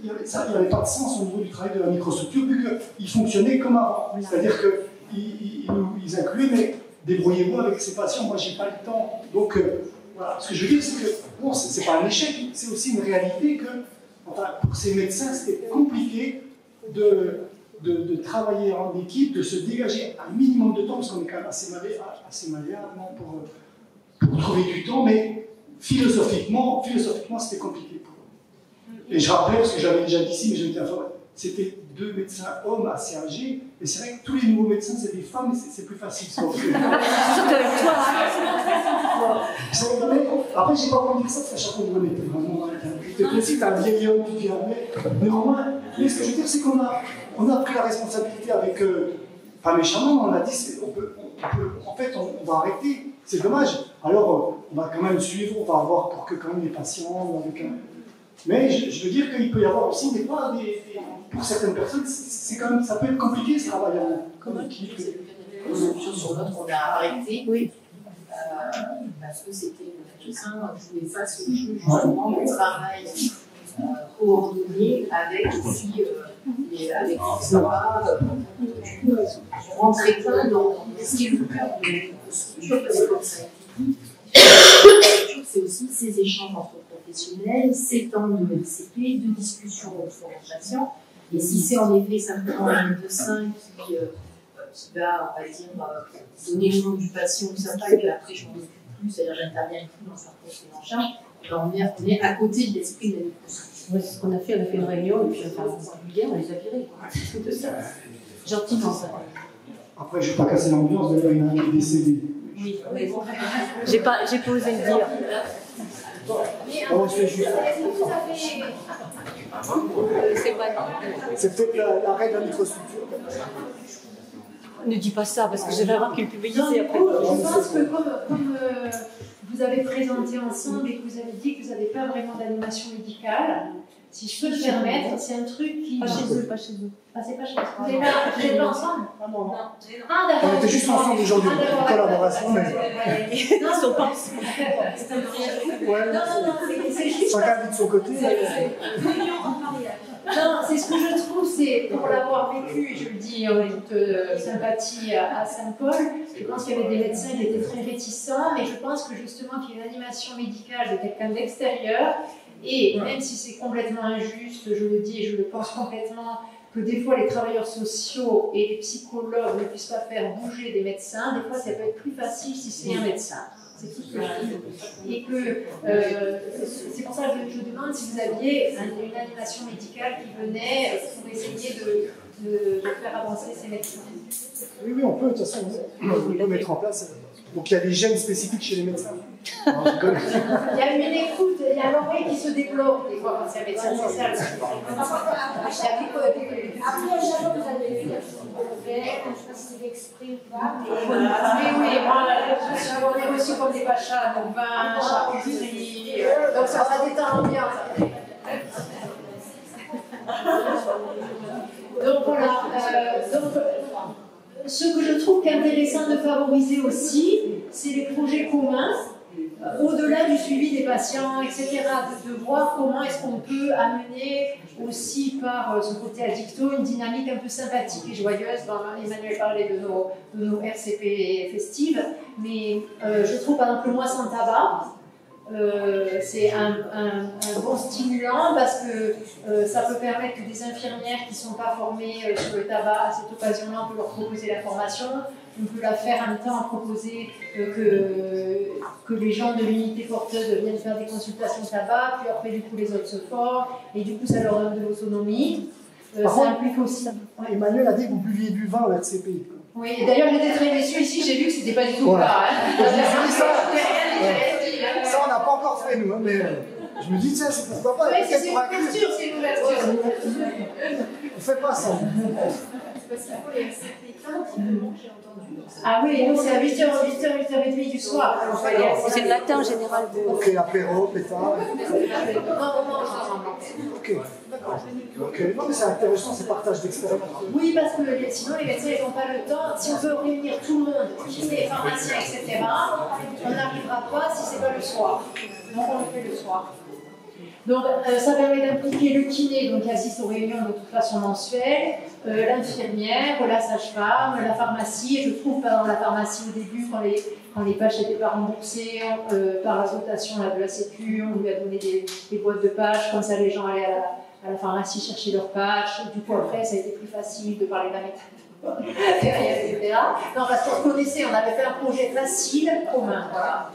n'y avait pas de sens au niveau du travail de la microstructure, vu qu'ils fonctionnaient comme avant. C'est-à-dire qu'ils incluaient, mais débrouillez-vous avec ces patients, moi j'ai pas le temps. Donc voilà, ce que je veux dire, c'est que, bon, c'est pas un échec, c'est aussi une réalité que, enfin, pour ces médecins, c'était compliqué de travailler en équipe, de se dégager un minimum de temps, parce qu'on est quand même assez malléable pour trouver du temps, mais philosophiquement c'était compliqué pour eux. Et je rappelle, parce que j'avais déjà dit ici, mais je m'étais informé, c'était 2 médecins hommes assez âgés, et c'est vrai que tous les nouveaux médecins, c'est des femmes, et c'est plus facile. Surtout avec toi. Après, j'ai pas envie de dire ça, parce qu'à chaque fois, on était vraiment c'est un vieil homme qui vient, mais néanmoins, ce que je veux dire, c'est qu'on a pris la responsabilité avec, pas méchamment, on a dit, en fait, on va arrêter, c'est dommage. Alors, on va quand même suivre, on va avoir pour que quand même les patients, mais je veux dire qu'il peut y avoir aussi pour certaines personnes, c'est quand même, ça peut être compliqué ce travail en équipe. Une solution sur l'autre, on a arrêté. Oui. Parce que c'était le médecin qui voulait faire ce jeu justement de travail coordonné avec aussi avec les SAPA. On rentrait pas dans ce qui est le cœur de la structure, parce que comme ça a été dit, c'est aussi ces échanges entre professionnels, ces temps de LCP, de discussion autour des patients. Et si c'est en effet simplement un médecin qui va, on va dire, donner le nom du patient ou ça et après je m'en occupe plus, c'est-à-dire j'interviens plus dans sa prise en charge, on est à côté de l'esprit de la microstructure. Oui, c'est ce qu'on a fait, on a fait une réunion et puis enfin, on les a virés. C'est de ça. Gentiment ça. Après, je ne vais pas casser l'ambiance, d'ailleurs, il y en a un qui est décédé. Oui, j'ai pas osé le dire. C'est peut-être l'arrêt de la microstructure. Ne dis pas ça, parce que je vais avoir qu'il publicité après. Je pense que comme vous avez présenté ensemble et que vous avez dit que vous n'avez pas vraiment d'animation médicale, Si je peux le permettre, c'est un truc qui... Pas chez eux, pas chez eux. Ah, c'est pas chez eux. Vous n'êtes pas ensemble? Non. Ah, d'accord. On était juste ensemble aujourd'hui, en collaboration, mais... Non, ils sont pas ensemble. Ouais. Non, c'est juste... Chacun vit de son côté. Non, c'est ce que je trouve, c'est pour l'avoir vécu, et je le dis en toute sympathie à Saint-Paul, je pense qu'il y avait des médecins qui étaient très réticents, mais je pense que justement qu'il y a une animation médicale de quelqu'un d'extérieur, et même si c'est complètement injuste, je le dis et je le pense complètement, que des fois les travailleurs sociaux et les psychologues ne puissent pas faire bouger des médecins, des fois ça peut être plus facile si c'est un médecin. C'est tout ce que je dis. Et que c'est pour ça que je demande si vous aviez une animation médicale qui venait pour essayer de faire avancer ces médecins. Oui, on peut, de toute façon, on peut mettre en place. Donc il y a des gènes spécifiques chez les médecins. Il y a une écoute, il y a l'oreille qui se développe des fois quand c'est un médecin, c'est ça. Après, chaque vous avez vu la chose qu'on fait, je ne sais pas si c'est exprès ou pas, mais... Oui, moi, on est reçus comme des pachas, donc vin, charcuterie, donc ça détend l'ambiance. Donc voilà, ce que je trouve intéressant de favoriser aussi, c'est les projets communs, au-delà du suivi des patients, etc., de voir comment est-ce qu'on peut amener aussi par ce côté addicto une dynamique un peu sympathique et joyeuse. Emmanuel parlait de nos RCP festives, mais je trouve par exemple le mois sans tabac, c'est un bon stimulant parce que ça peut permettre que des infirmières qui ne sont pas formées sur le tabac, à cette occasion-là, on peut leur proposer la formation. On peut la faire en même temps, proposer que les gens de l'unité porteuse viennent faire des consultations tabac, puis après, du coup, les autres se forment, et du coup, ça leur donne de l'autonomie. Ça implique aussi... Emmanuel a dit que vous buviez du vin au RCP. Oui, et d'ailleurs, j'étais très déçue ici, j'ai vu que c'était pas du tout le cas. Ça, on n'a pas encore fait, nous, mais je me dis, tiens, c'est pourquoi pas. Oui, c'est une ouverture, c'est une ouverture. On fait pas ça. Parce qu'il faut les RCP typiquement, j'ai entendu. Ah oui, nous c'est à 8h30 du soir. C'est le matin en général. Ok, apéro, pétard. Non, ok. Non, mais c'est intéressant ces partages d'expérience. Oui, parce que sinon les médecins n'ont pas le temps. Si on veut réunir tout le monde, kinés, pharmaciens, etc., on n'arrivera pas si ce n'est pas le soir. Donc on le fait le soir. Donc ça permet d'impliquer le kiné, donc qui assiste aux réunions de toute façon mensuelles, l'infirmière, la sage-femme, la pharmacie. Et je trouve que dans la pharmacie au début, quand les pages n'étaient pas remboursées par la dotation de la Sécu, on lui a donné des boîtes de pages, comme ça les gens allaient à la pharmacie chercher leurs pages. Du coup après ça a été plus facile de parler de la méthode, etc. Non, parce qu'on connaissait, on avait fait un projet facile, commun. Voilà.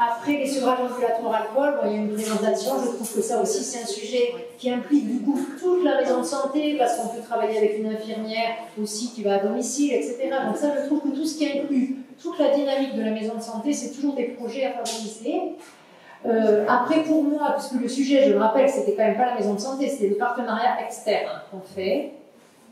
Après les sevrages ambulatoires alcool, il y a une présentation, je trouve que ça aussi c'est un sujet qui implique du coup toute la maison de santé, parce qu'on peut travailler avec une infirmière aussi qui va à domicile, etc. Donc ça, je trouve que tout ce qui inclut toute la dynamique de la maison de santé, c'est toujours des projets à favoriser. Après pour moi, puisque le sujet, je le rappelle, c'était quand même pas la maison de santé, c'était le partenariat externe qu'on fait.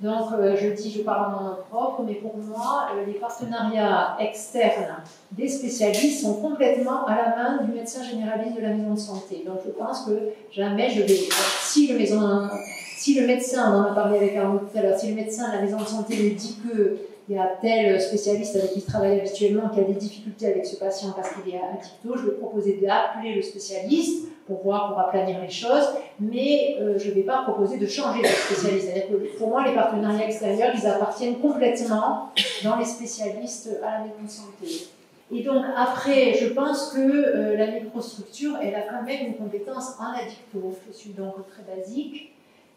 Donc, je parle en mon nom propre, mais pour moi, les partenariats externes des spécialistes sont complètement à la main du médecin généraliste de la maison de santé. Donc, je pense que jamais je vais... Si le médecin, on en a parlé avec Arnaud tout à l'heure, si le médecin de la maison de santé me dit qu'il y a tel spécialiste avec qui il travaille habituellement qui a des difficultés avec ce patient parce qu'il est addicto, je vais proposer d'appeler le spécialiste pour aplanir les choses, mais je ne vais pas proposer de changer de spécialiste. C'est-à-dire que pour moi, les partenariats extérieurs, ils appartiennent complètement dans les spécialistes à la maison de santé. Et donc après, je pense que la microstructure, elle a quand même une compétence en addicto. Je suis donc très basique.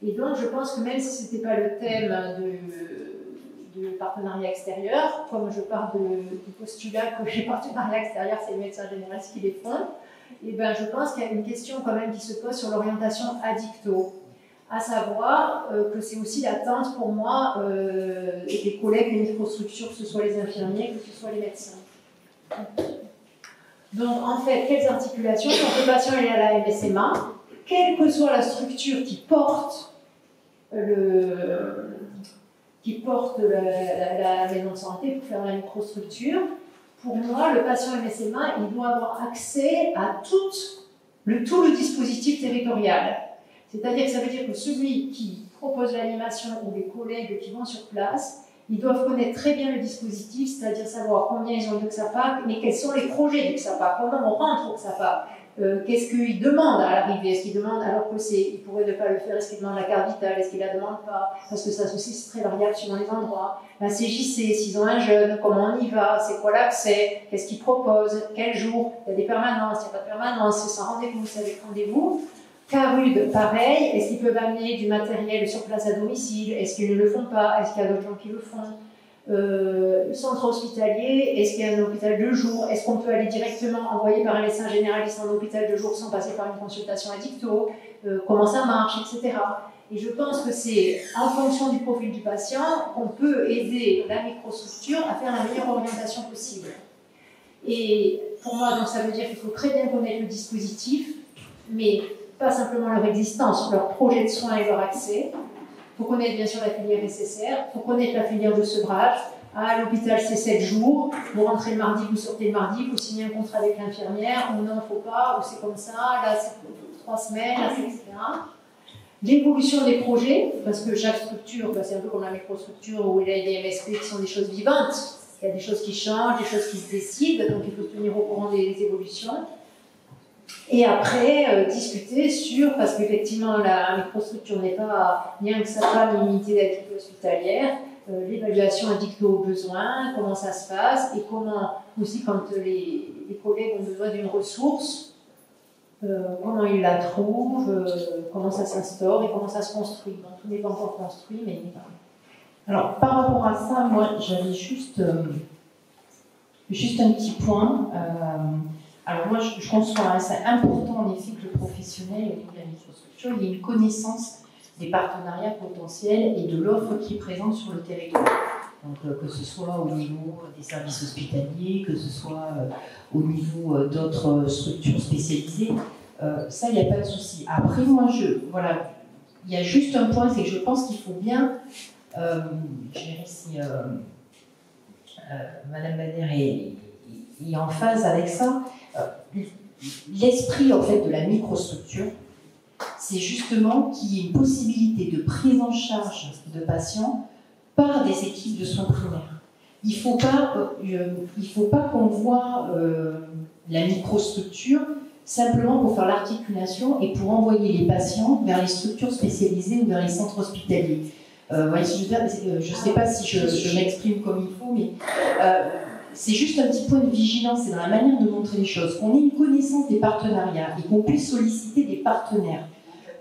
Et donc je pense que même si ce n'était pas le thème de partenariat extérieur, comme je pars du postulat que les partenariats extérieurs, c'est les médecins généralistes qui les font, et ben, je pense qu'il y a une question quand même qui se pose sur l'orientation addicto, à savoir que c'est aussi l'attente pour moi et des collègues des microstructures, que ce soit les infirmiers, que ce soit les médecins. Donc en fait, quelles articulations? Quand le patient est à la MSMA, quelle que soit la structure qui porte la maison de santé pour faire la microstructure, pour moi, le patient MSMA, il doit avoir accès à tout le dispositif territorial. C'est-à-dire que ça veut dire que celui qui propose l'animation ou les collègues qui vont sur place, ils doivent connaître très bien le dispositif, c'est-à-dire savoir combien ils ont de XAPAC, mais quels sont les projets du XAPAC, comment on rentre au XAPAC, qu'est-ce qu'ils demandent à l'arrivée, est-ce qu'ils demandent alors que ils pourraient ne pas le faire, est-ce qu'ils demandent la carte vitale, est-ce qu'ils la demandent pas, parce que ça aussi c'est très variable suivant les endroits. La CJC, s'ils ont un jeune, comment on y va, c'est quoi l'accès, qu'est-ce qu'ils proposent, quel jour, il y a des permanences, il n'y a pas de permanence, c'est sans rendez-vous, c'est avec rendez-vous. Carude, pareil, est-ce qu'ils peuvent amener du matériel sur place à domicile, est-ce qu'ils ne le font pas, est-ce qu'il y a d'autres gens qui le font, centre hospitalier, est-ce qu'il y a un hôpital de jour, est-ce qu'on peut aller directement envoyer par un médecin généraliste en hôpital de jour sans passer par une consultation à dicto, comment ça marche, etc. Et je pense que c'est en fonction du profil du patient qu'on peut aider la microstructure à faire la meilleure orientation possible. Et pour moi, donc, ça veut dire qu'il faut très bien connaître le dispositif, mais pas simplement leur existence, leur projet de soins et leur accès. Il faut connaître bien sûr la filière nécessaire, il faut connaître la filière de sevrage. À l'hôpital, c'est 7 jours, vous rentrez le mardi, vous sortez le mardi, vous signez un contrat avec l'infirmière, ou non, il ne faut pas, ou c'est comme ça, là c'est 3 semaines, là c'est etc. L'évolution des projets, parce que chaque structure, c'est un peu comme la microstructure où il y a des MSP qui sont des choses vivantes, il y a des choses qui changent, des choses qui se décident, donc il faut se tenir au courant des évolutions. Et après, discuter sur, parce qu'effectivement, la microstructure n'est pas ni un XAPA ni une unité d'activité hospitalière, l'évaluation indique aux besoins, comment ça se passe, et comment aussi, quand les collègues ont besoin d'une ressource, comment ils la trouvent, comment ça s'instaure et comment ça se construit. Donc, tout n'est pas encore construit, mais il est là. Alors, par rapport à ça, moi, j'avais juste un petit point. Alors moi, je conçois, c'est important en effet que le professionnel au niveau de la microstructure, il y ait une connaissance des partenariats potentiels et de l'offre qui est présente sur le territoire. Donc que ce soit au niveau des services hospitaliers, que ce soit au niveau d'autres structures spécialisées, ça, il n'y a pas de souci. Après, moi, voilà, il y a juste un point, c'est que je pense qu'il faut bien, je dirais si Madame Bader est en phase avec ça. L'esprit en fait de la microstructure, c'est justement qu'il y ait une possibilité de prise en charge de patients par des équipes de soins primaires. Il ne faut pas qu'on voit la microstructure simplement pour faire l'articulation et pour envoyer les patients vers les structures spécialisées ou vers les centres hospitaliers. Je ne sais pas si je m'exprime comme il faut, mais c'est juste un petit point de vigilance, c'est dans la manière de montrer les choses, qu'on ait une connaissance des partenariats et qu'on puisse solliciter des partenaires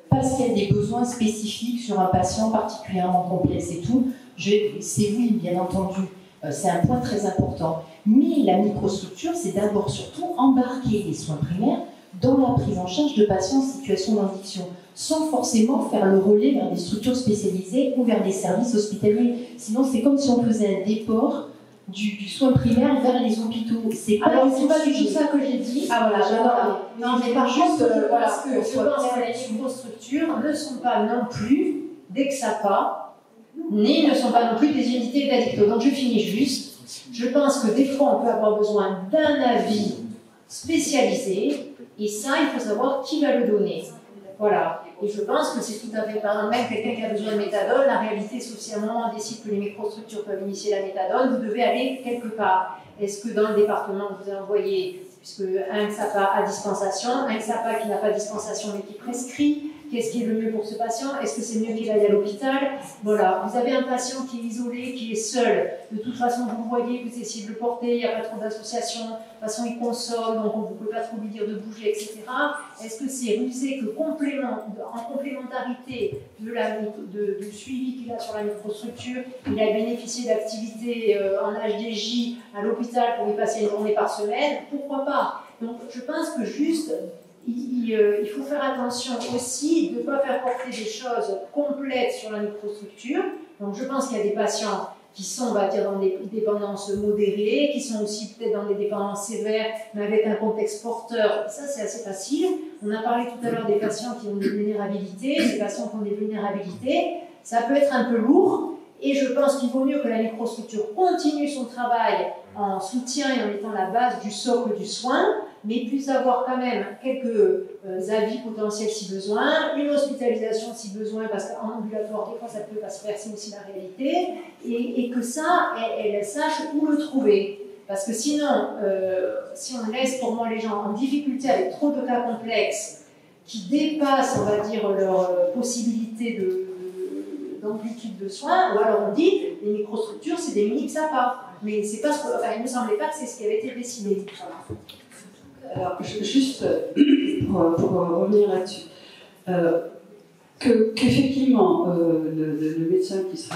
parce qu'il y a des besoins spécifiques sur un patient particulièrement complexe et tout. C'est oui, bien entendu, c'est un point très important. Mais la microstructure, c'est d'abord surtout embarquer les soins primaires dans la prise en charge de patients en situation d'addiction, sans forcément faire le relais vers des structures spécialisées ou vers des services hospitaliers. Sinon, c'est comme si on faisait un déport du soin primaire vers les hôpitaux. C'est pas du tout ça que j'ai dit. Ah voilà, non, mais par contre, je pense que les microstructures ne sont pas non plus des XAPA, ni ne sont pas non plus des unités d'addicto. Donc je finis juste. Je pense que des fois, on peut avoir besoin d'un avis spécialisé, et ça, il faut savoir qui va le donner. Voilà. Et je pense que c'est tout à fait, par exemple, même quelqu'un qui a besoin de méthadone, la réalité, sauf si à un moment on décide que les microstructures peuvent initier la méthadone, vous devez aller quelque part. Est-ce que dans le département que vous avez envoyé, puisque un XAPA a dispensation, un XAPA qui n'a pas dispensation mais qui prescrit, qu'est-ce qui est le mieux pour ce patient? Est-ce que c'est mieux qu'il aille à l'hôpital? Voilà, vous avez un patient qui est isolé, qui est seul. De toute façon, vous voyez, vous essayez de le porter, il n'y a pas trop d'associations. De toute façon, il consomme, donc on ne peut pas trop lui dire de bouger, etc. Est-ce que c'est rusé que en complémentarité du suivi qu'il a sur la microstructure, il a bénéficié d'activités en HDJ à l'hôpital pour y passer une journée par semaine? Pourquoi pas? Donc, je pense que juste... Il faut faire attention aussi de ne pas faire porter des choses complètes sur la microstructure. Donc je pense qu'il y a des patients qui sont, on va dire, dans des dépendances modérées, qui sont aussi peut-être dans des dépendances sévères, mais avec un contexte porteur. Ça, c'est assez facile. On a parlé tout à l'heure des patients qui ont des vulnérabilités. Ces patients qui ont des vulnérabilités, ça peut être un peu lourd. Et je pense qu'il vaut mieux que la microstructure continue son travail en soutien et en étant la base du socle du soin, mais il puisse avoir quand même quelques avis potentiels si besoin, une hospitalisation si besoin, parce qu'en ambulatoire, des fois, ça peut pas se faire, c'est aussi la réalité, et que ça, elle sache où le trouver. Parce que sinon, si on laisse pour moi les gens en difficulté avec trop de cas complexes, qui dépassent, on va dire, leur possibilité d'amplitude de soins, ou alors on dit, les microstructures, c'est des mini-XAPA. Mais c'est pas ce que, enfin, il ne me semblait pas que c'est ce qui avait été décidé. Alors, juste pour revenir là-dessus, qu'effectivement, le médecin qui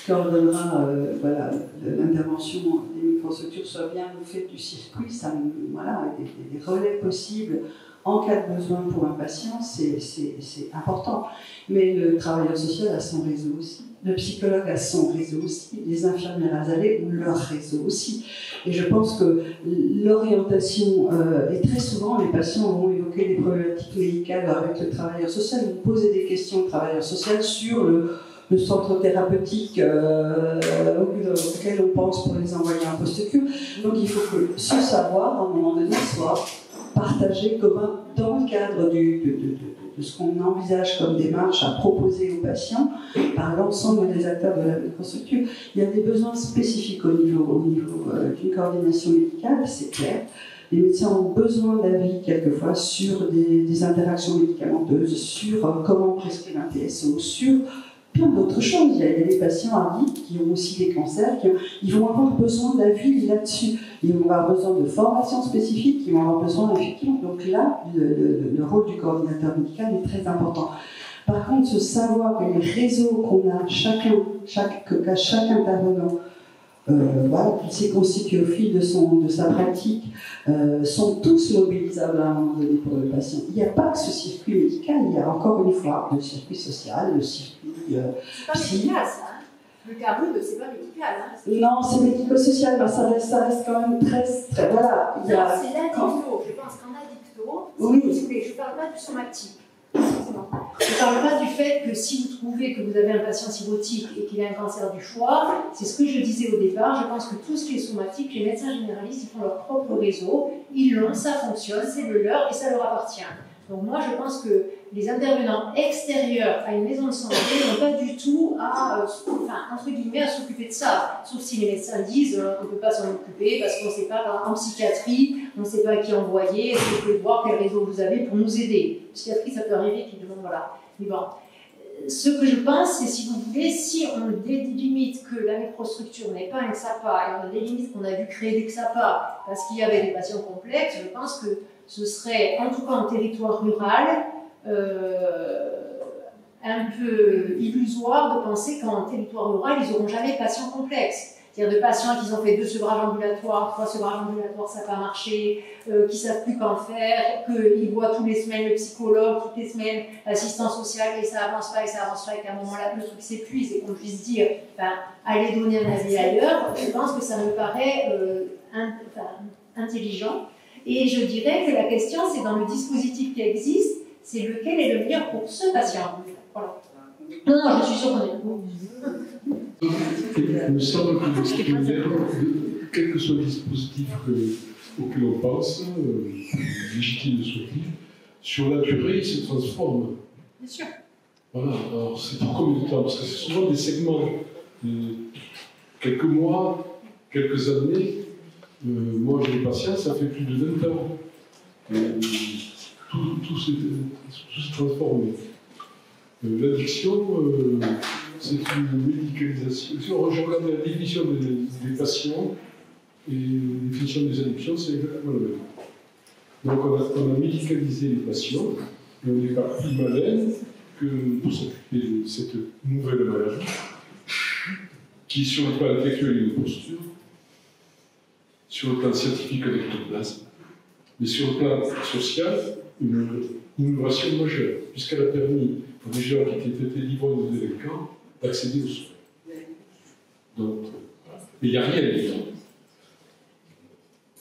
coordonnera voilà, l'intervention des microstructures soit bien au fait du circuit, ça, voilà, avec des relais possibles en cas de besoin pour un patient, c'est important. Mais le travailleur social a son réseau aussi. Le psychologue a son réseau aussi, les infirmières azalées ont leur réseau aussi. Et je pense que l'orientation, et très souvent les patients vont évoquer des problématiques médicales avec le travailleur social, vont poser des questions au travailleur social sur le centre thérapeutique auquel on pense pour les envoyer en post-cure. Donc il faut que ce savoir, à un moment donné, soit partagé commun dans le cadre de ce qu'on envisage comme démarche à proposer aux patients par l'ensemble des acteurs de la microstructure. Il y a des besoins spécifiques au niveau d'une coordination médicale, c'est clair. Les médecins ont besoin d'avis quelquefois sur des interactions médicamenteuses, sur comment prescrire un TSO, sur plein d'autres choses. Il y a des patients ardits qui ont aussi des cancers, ils vont avoir besoin d'avis là-dessus. Ils vont avoir besoin de formations spécifiques, ils vont avoir besoin effectivement. Donc là, le rôle du coordinateur médical est très important. Par contre, ce savoir et les réseaux qu'on a qu'a chaque intervenant, voilà, qui s'est constitué au fil de sa pratique, sont tous mobilisables à un moment donné pour le patient. Il n'y a pas que ce circuit médical, il y a encore une fois le circuit social, le circuit c'est pas médical, ça, hein. Le CARUB, c'est pas médical. Hein. Non, c'est médico-social, mais ça reste quand même très voilà. Non, c'est l'addicto. Je pense qu'en addicto, oui. Je ne parle pas du somatique. Je ne parle pas du fait que si vous trouvez que vous avez un patient cirrhotique et qu'il a un cancer du foie, c'est ce que je disais au départ, je pense que tout ce qui est somatique, les médecins généralistes, ils font leur propre réseau, ils l'ont, ça fonctionne, c'est le leur et ça leur appartient. Donc moi, je pense que les intervenants extérieurs à une maison de santé n'ont pas du tout à, entre guillemets, à s'occuper de ça. Sauf si les médecins disent qu'on ne peut pas s'en occuper parce qu'on ne sait pas, en psychiatrie, on ne sait pas qui envoyer, est-ce que vous pouvez voir quel réseau vous avez pour nous aider. En psychiatrie, ça peut arriver qu'ils demandent, voilà. Mais bon, ce que je pense, c'est si vous voulez, si on délimite que la microstructure n'est pas un XAPA et on délimite qu'on a dû créer des XAPA parce qu'il y avait des patients complexes, je pense que ce serait, en tout cas en territoire rural, un peu illusoire de penser qu'en territoire rural, ils n'auront jamais de patients complexes. C'est-à-dire de patients qui ont fait 2 sevrages ambulatoires, 3 sevrages ambulatoires, ça n'a pas marché, qui ne savent plus qu'en faire, qu'ils voient toutes les semaines le psychologue, toutes les semaines l'assistant social, et ça avance pas, et qu'à un moment-là, le truc s'épuise, et qu'on puisse dire, allez donner un avis ailleurs, je pense que ça me paraît intelligent. Et je dirais que la question, c'est dans le dispositif qui existe, c'est lequel est le meilleur pour ce patient. Voilà. Non, je suis sûre qu'on est. Il me semble que quel que soit le dispositif auquel on pense, légitime soit-il, sur la durée, il se transforme. Bien sûr. Voilà, alors c'est pour combien de temps? Parce que c'est souvent des segments de quelques mois, quelques années. Moi, j'ai des patients, ça fait plus de 20 ans. Tout s'est transformé. L'addiction, c'est une médicalisation. Si on regarde la définition des patients et la définition des addictions, c'est exactement la même. Donc on a médicalisé les patients et on n'est pas plus malin que pour s'occuper de cette nouvelle maladie qui, sur le plan intellectuel, est une posture, sur le plan scientifique, un ectoplasme, mais sur le plan social, une innovation majeure, puisqu'elle a permis aux gens qui étaient livreurs de délinquants d'accéder aux soins. Donc, mais il n'y a rien évidemment.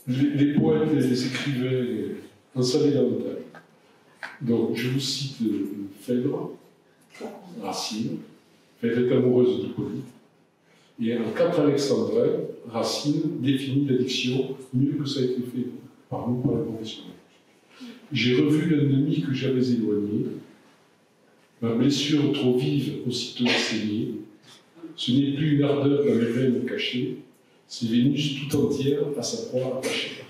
Les poètes, les écrivains en savaient davantage. Donc, je vous cite Phèdre, Racine, Phèdre est amoureuse de Pauline. Et en 4 alexandrins, Racine définit l'addiction mieux que ça a été fait par nous, par les professionnels. J'ai revu l'ennemi que j'avais éloigné. Ma blessure trop vive aussitôt saignée. Ce n'est plus une ardeur dans mes veines cachées, c'est Vénus tout entière à sa proie attachée.